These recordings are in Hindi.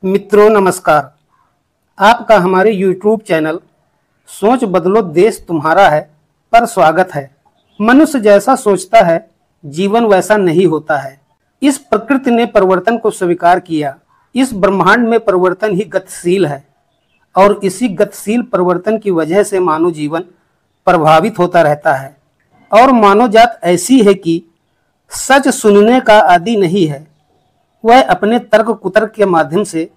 मित्रों नमस्कार। आपका हमारे YouTube चैनल सोच बदलो देश तुम्हारा है पर स्वागत है। मनुष्य जैसा सोचता है जीवन वैसा नहीं होता है। इस प्रकृति ने परिवर्तन को स्वीकार किया। इस ब्रह्मांड में परिवर्तन ही गतिशील है और इसी गतिशील परिवर्तन की वजह से मानव जीवन प्रभावित होता रहता है। और मानव जात ऐसी है कि सच सुनने का आदी नहीं है। वह अपने तर्क कुतर्क के माध्यम से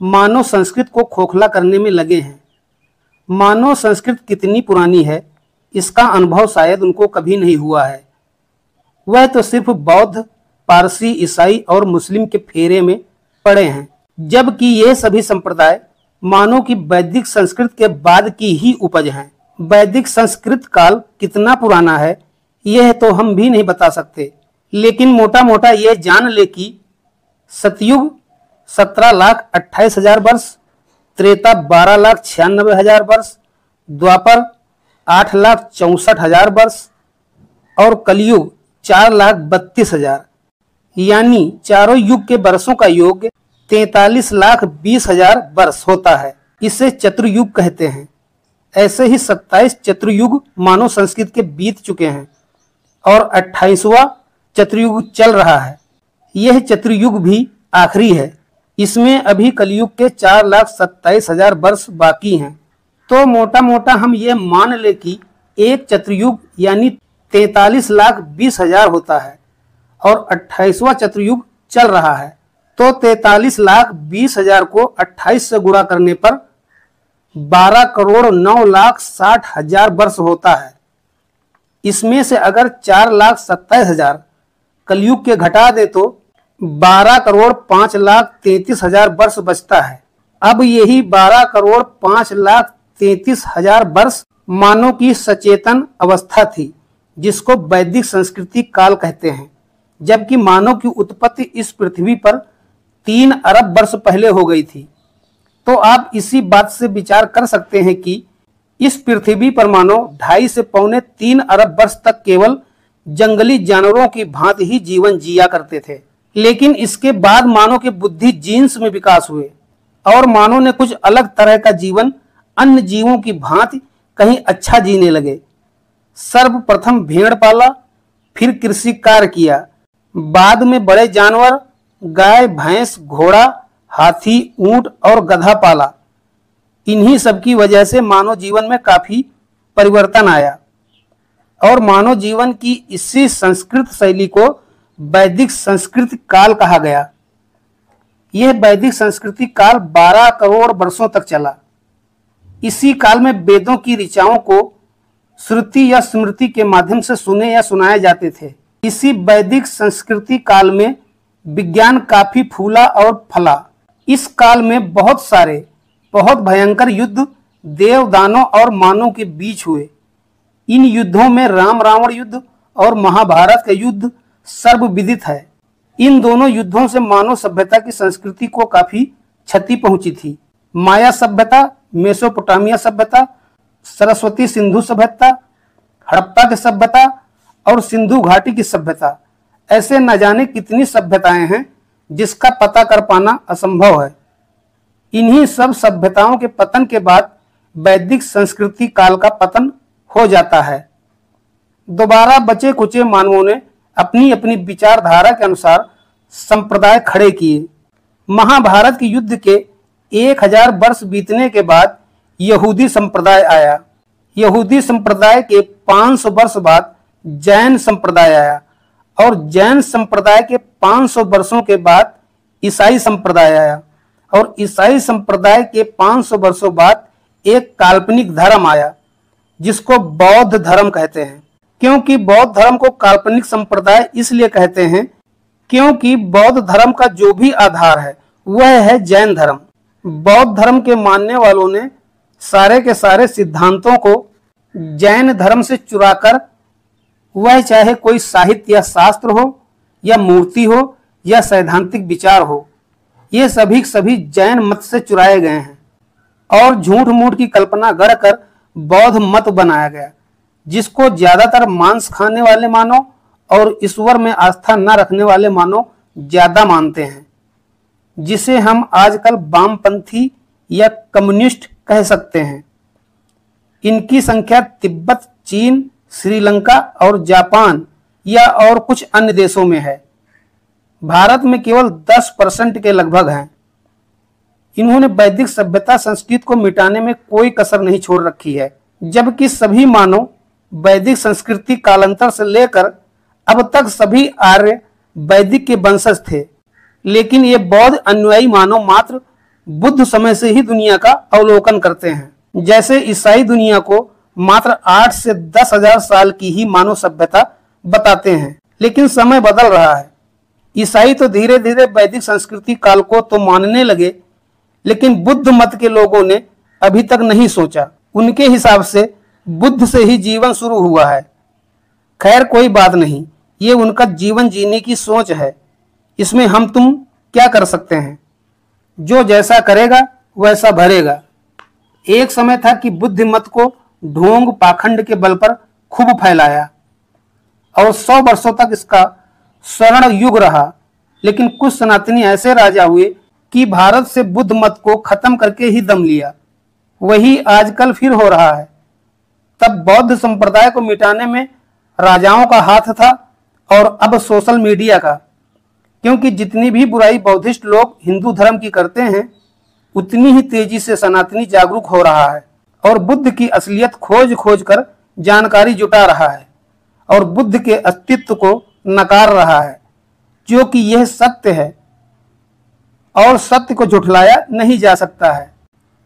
मानव संस्कृति को खोखला करने में लगे हैं। मानव संस्कृति कितनी पुरानी है इसका अनुभव शायद उनको कभी नहीं हुआ है। वह तो सिर्फ बौद्ध, पारसी, ईसाई और मुस्लिम के फेरे में पड़े हैं, जबकि ये सभी संप्रदाय मानव की वैदिक संस्कृति के बाद की ही उपज हैं। वैदिक संस्कृत काल कितना पुराना है यह तो हम भी नहीं बता सकते, लेकिन मोटा मोटा ये जान ले कि सतयुग 17,28,000 वर्ष, त्रेता 12,96,000 वर्ष, द्वापर 8,64,000 वर्ष और कलयुग 4,32,000, यानी चारों युग के वर्षों का योग 43,20,000 वर्ष होता है। इसे चतुर्युग कहते हैं। ऐसे ही 27 चतुर्युग मानव संस्कृति के बीत चुके हैं और 28वां चतुर्युग चल रहा है। यह चतुर्युग भी आखिरी है। इसमें अभी कलयुग के 4,27,000 वर्ष बाकी हैं। तो मोटा मोटा हम ये मान ले कि एक चतुर्युग यानी 43,20,000 होता है और 28वां चतुर्युग चल रहा है। तो 43,20,000 को 28 से गुणा करने पर 12,09,60,000 वर्ष होता है। इसमें से अगर 4,27,000 कलयुग के घटा दे तो 12,05,33,000 वर्ष बचता है। अब यही 12,05,33,000 वर्ष मानव की सचेतन अवस्था थी, जिसको वैदिक संस्कृति काल कहते हैं, जबकि मानव की उत्पत्ति इस पृथ्वी पर 3 अरब वर्ष पहले हो गई थी। तो आप इसी बात से विचार कर सकते हैं कि इस पृथ्वी पर मानव 2.5 से 3 अरब वर्ष तक केवल जंगली जानवरों की भांति ही जीवन जिया करते थे। लेकिन इसके बाद मानव के बुद्धि जीन्स में विकास हुए और मानव ने कुछ अलग तरह का जीवन अन्य जीवों की भांति कहीं अच्छा जीने लगे। सर्वप्रथम भेड़ पाला, फिर कृषि कार्य किया, बाद में बड़े जानवर गाय, भैंस, घोड़ा, हाथी, ऊंट और गधा पाला। इन्हीं सब की वजह से मानव जीवन में काफी परिवर्तन आया और मानव जीवन की इसी संस्कृत शैली को वैदिक संस्कृति काल कहा गया। यह वैदिक संस्कृति काल 12 करोड़ वर्षों तक चला। इसी काल में वेदों की ऋचाओं को श्रुति या स्मृति के माध्यम से सुने या सुनाए जाते थे। इसी वैदिक संस्कृति काल में विज्ञान काफी फूला और फला। इस काल में बहुत भयंकर युद्ध देव, दानव और मानव के बीच हुए। इन युद्धों में राम रावण युद्ध और महाभारत का युद्ध सर्वविदित है। इन दोनों युद्धों से मानव सभ्यता की संस्कृति को काफी क्षति पहुंची थी। माया सभ्यता, मेसोपोटामिया सभ्यता, सरस्वती सिंधु सभ्यता, हड़प्पा की सभ्यता और सिंधु घाटी की सभ्यता, ऐसे न जाने कितनी सभ्यताएं हैं जिसका पता कर पाना असंभव है। इन्हीं सब सभ्यताओं के पतन के बाद वैदिक संस्कृति काल का पतन हो जाता है। दोबारा बचे कुचे मानवों ने अपनी अपनी विचारधारा के अनुसार संप्रदाय खड़े किए। महाभारत के युद्ध के 1000 वर्ष बीतने के बाद यहूदी संप्रदाय आया। यहूदी संप्रदाय के 500 वर्ष बाद जैन संप्रदाय आया और जैन संप्रदाय के 500 वर्षों के बाद ईसाई संप्रदाय आया और ईसाई संप्रदाय के 500 वर्षों बाद एक काल्पनिक धर्म आया जिसको बौद्ध धर्म कहते हैं। क्योंकि बौद्ध धर्म को काल्पनिक संप्रदाय इसलिए कहते हैं क्योंकि बौद्ध धर्म का जो भी आधार है वह है जैन धर्म। बौद्ध धर्म के मानने वालों ने सारे के सारे सिद्धांतों को जैन धर्म से चुराकर, वह चाहे कोई साहित्य या शास्त्र हो या मूर्ति हो या सैद्धांतिक विचार हो, ये सभी जैन मत से चुराए गए हैं और झूठ मूठ की कल्पना गढ़कर बौद्ध मत बनाया गया, जिसको ज्यादातर मांस खाने वाले मानव और ईश्वर में आस्था न रखने वाले मानव ज्यादा मानते हैं। जिसे हम आजकल वामपंथी या कम्युनिस्ट कह सकते हैं। इनकी संख्या तिब्बत, चीन, श्रीलंका और जापान या और कुछ अन्य देशों में है। भारत में केवल 10% के लगभग हैं। इन्होंने वैदिक सभ्यता संस्कृति को मिटाने में कोई कसर नहीं छोड़ रखी है, जबकि सभी मानव वैदिक संस्कृति कालांतर से लेकर अब तक सभी आर्य वैदिक के वंशज थे। लेकिन ये बौद्ध अनुयायी मानव मात्र बुद्ध समय से ही दुनिया का अवलोकन करते हैं। जैसे ईसाई दुनिया को मात्र 8 से 10,000 साल की ही मानव सभ्यता बताते हैं। लेकिन समय बदल रहा है। ईसाई तो धीरे धीरे वैदिक संस्कृति काल को तो मानने लगे, लेकिन बुद्ध मत के लोगों ने अभी तक नहीं सोचा। उनके हिसाब से बुद्ध से ही जीवन शुरू हुआ है। खैर कोई बात नहीं, ये उनका जीवन जीने की सोच है, इसमें हम तुम क्या कर सकते हैं। जो जैसा करेगा वैसा भरेगा। एक समय था कि बुद्ध मत को ढोंग पाखंड के बल पर खूब फैलाया और 100 वर्षों तक इसका स्वर्ण युग रहा। लेकिन कुछ सनातनी ऐसे राजा हुए कि भारत से बुद्ध मत को खत्म करके ही दम लिया। वही आजकल फिर हो रहा है। तब बौद्ध संप्रदाय को मिटाने में राजाओं का हाथ था और अब सोशल मीडिया का, क्योंकि जितनी भी बुराई बौद्धिस्ट लोग हिंदू धर्म की करते हैं, उतनी ही तेजी से सनातनी जागरूक हो रहा है और बुद्ध की असलियत खोज खोज कर जानकारी जुटा रहा है और बुद्ध के अस्तित्व को नकार रहा है, जो कि यह सत्य है और सत्य को झुठलाया नहीं जा सकता है।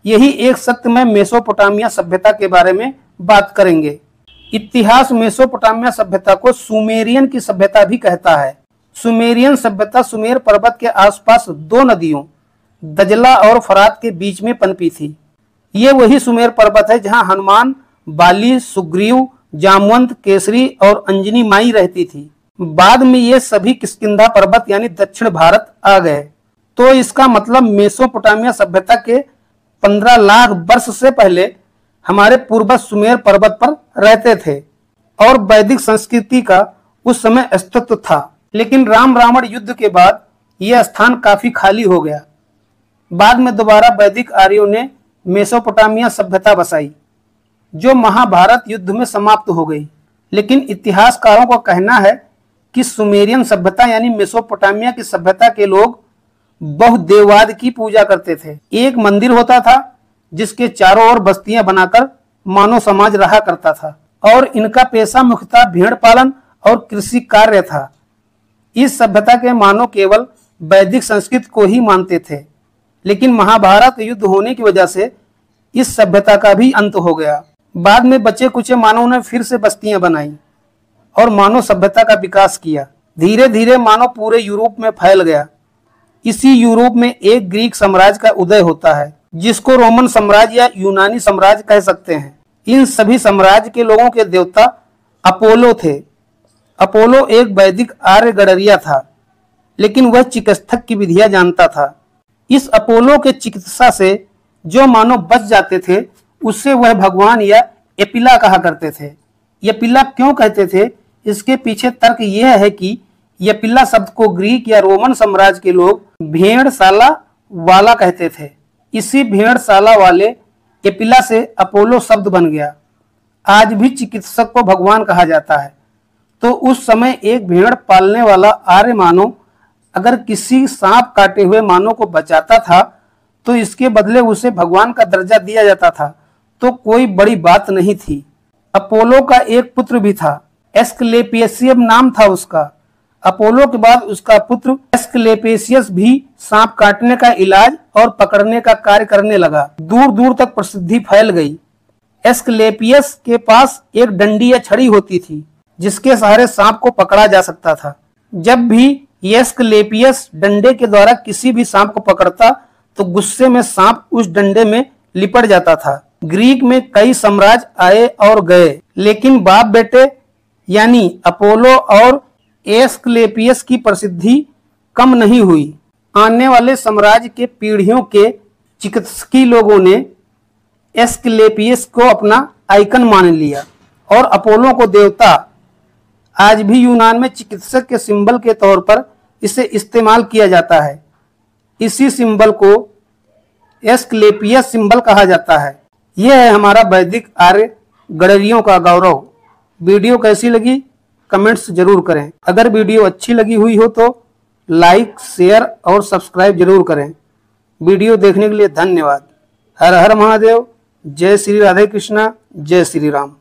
यही एक सत्य में मेसोपोटामिया सभ्यता के बारे में बात करेंगे। इतिहास मेसोपोटामिया सभ्यता को सुमेरियन की सभ्यता भी कहता है। सुमेरियन सभ्यता सुमेर पर्वत के आसपास 2 नदियों दजला और फरात के बीच में पनपी थी। ये वही सुमेर पर्वत है जहां हनुमान, बाली, सुग्रीव, जामवंत, केसरी और अंजनी माई रहती थी। बाद में ये सभी किष्किंधा पर्वत यानी दक्षिण भारत आ गए। तो इसका मतलब मेसोपोटामिया सभ्यता के 15 लाख वर्ष से पहले हमारे पूर्वज सुमेर पर्वत पर रहते थे और वैदिक संस्कृति का उस समय अस्तित्व था। लेकिन राम रावण युद्ध के बाद यह स्थान काफी खाली हो गया। बाद में दोबारा वैदिक आर्यों ने मेसोपोटामिया सभ्यता बसाई, जो महाभारत युद्ध में समाप्त हो गई। लेकिन इतिहासकारों का कहना है कि सुमेरियन सभ्यता यानी मेसोपोटामिया की सभ्यता के लोग बहुदेववाद की पूजा करते थे। एक मंदिर होता था जिसके चारों ओर बस्तियां बनाकर मानव समाज रहा करता था और इनका पेशा मुख्यतः भेड़ पालन और कृषि कार्य था। इस सभ्यता के मानव केवल वैदिक संस्कृति को ही मानते थे। लेकिन महाभारत युद्ध होने की वजह से इस सभ्यता का भी अंत हो गया। बाद में बचे कुचे मानव ने फिर से बस्तियां बनाई और मानव सभ्यता का विकास किया। धीरे धीरे मानव पूरे यूरोप में फैल गया। इसी यूरोप में एक ग्रीक साम्राज्य का उदय होता है, जिसको रोमन साम्राज्य या यूनानी साम्राज्य कह सकते हैं। इन सभी साम्राज्य के लोगों के देवता अपोलो थे। अपोलो एक वैदिक आर्य गडरिया था, लेकिन वह चिकित्सक की विधियां जानता था। इस अपोलो के चिकित्सा से जो मानव बच जाते थे, उससे वह भगवान या एपिला कहा करते थे। एपिला क्यों कहते थे, इसके पीछे तर्क यह है कि एपिला शब्द को ग्रीक या रोमन साम्राज्य के लोग भेड़शाला वाला कहते थे। इसी भेड़शाला वाले एपिला से अपोलो शब्द बन गया। आज भी चिकित्सक को भगवान कहा जाता है। तो उस समय एक भेड़ पालने वाला आर्य मानव अगर किसी सांप काटे हुए मानव को बचाता था तो इसके बदले उसे भगवान का दर्जा दिया जाता था, तो कोई बड़ी बात नहीं थी। अपोलो का एक पुत्र भी था, एस्क्लेपियस नाम था उसका। अपोलो के बाद उसका पुत्र एस्क्लेपियस भी सांप काटने का इलाज और पकड़ने का कार्य करने लगा। दूर दूर तक प्रसिद्धि फैल गई। एस्क्लेपियस के पास एक डंडी या छड़ी होती थी, जिसके सहारे सांप को पकड़ा जा सकता था। जब भी एस्क्लेपियस डंडे के द्वारा किसी भी सांप को पकड़ता तो गुस्से में सांप उस डंडे में लिपट जाता था। ग्रीक में कई साम्राज्य आए और गए, लेकिन बाप बेटे यानी अपोलो और एस्क्लेपियस की प्रसिद्धि कम नहीं हुई। आने वाले साम्राज्य के पीढ़ियों के चिकित्सकीय लोगों ने एस्क्लेपियस को अपना आइकन मान लिया और अपोलो को देवता। आज भी यूनान में चिकित्सक के सिंबल के तौर पर इसे इस्तेमाल किया जाता है। इसी सिंबल को एस्क्लेपियस सिंबल कहा जाता है। यह है हमारा वैदिक आर्य गणरियों का गौरव। वीडियो कैसी लगी कमेंट्स जरूर करें। अगर वीडियो अच्छी लगी हुई हो तो लाइक, शेयर और सब्सक्राइब जरूर करें। वीडियो देखने के लिए धन्यवाद। हर हर महादेव। जय श्री राधे कृष्णा, जय श्री राम।